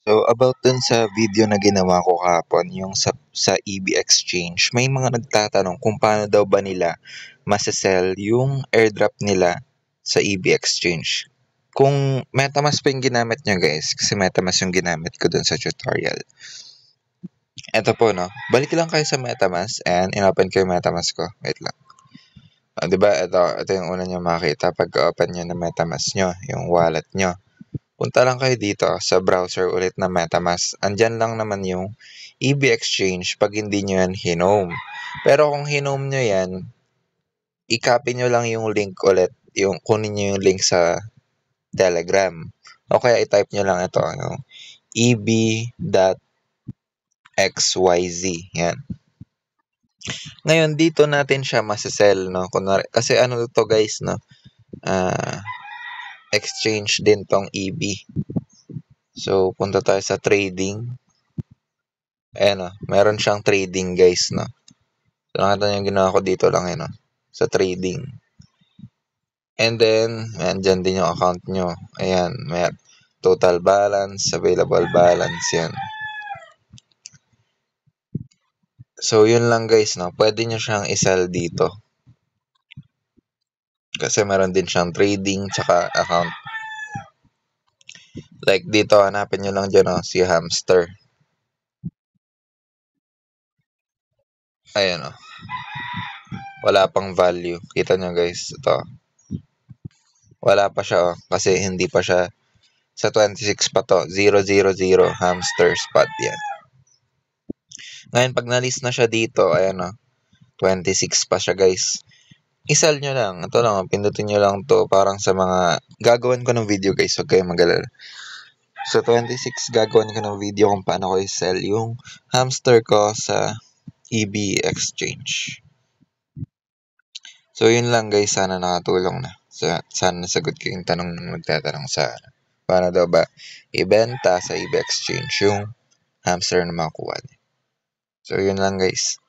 So, about dun sa video na ginawa ko kahapon, yung sa EB Exchange, may mga nagtatanong kung paano daw ba nila masasell yung airdrop nila sa EB Exchange. Kung MetaMask pa yung ginamit nyo guys, kasi MetaMask yung ginamit ko dun sa tutorial. Eto po no, balik lang kayo sa MetaMask and inopen ko yung MetaMask ko. Wait lang. Diba, ito yung una nyo makita pag open nyo ng MetaMask nyo, yung wallet nyo. Punta lang kayo dito sa browser ulit na MetaMask. Andyan lang naman yung EB Exchange pag hindi nyo yan hinome. Pero kung hinome nyo yan, i-copy nyo lang yung link ulit. Yung kunin nyo yung link sa Telegram. O kaya i-type nyo lang ito. Yung eb.xyz. Yan. Ngayon, dito natin siya masasell. No? Kasi ano to guys, no? Exchange din tong EB. So, punta tayo sa trading. Ayan o, meron siyang trading guys, no. So, nakita nyo yung ginawa ko dito lang yun, no? Sa trading. And then, ayan, dyan din yung account nyo. Ayan, may total balance, available balance, yan. So, yun lang guys, no. Pwede nyo siyang isell dito. Kasi meron din siyang trading, tsaka account. Like dito, hanapin nyo lang dyan, no, si Hamster. Ayan, no. Wala pang value. Kita nyo guys, ito. Wala pa siya, oh, kasi hindi pa siya sa 26 pa to. 000 hamster spot yan. Ngayon, pag na-list na siya dito, ayan o, 26 pa siya guys. Isal nyo lang. Ito lang, pindutin nyo lang to parang sa mga, gagawin ko ng video guys, huwag kayo mag-alala. So, 26, gagawin ko ng video kung paano ko i-sell yung hamster ko sa EB Exchange. So, yun lang guys. Sana nakatulong na. Sana nasagot ko yung tanong ng magtatanong sa paano daw ba ibenta sa EB Exchange yung hamster na makuha niya. So, yun lang guys.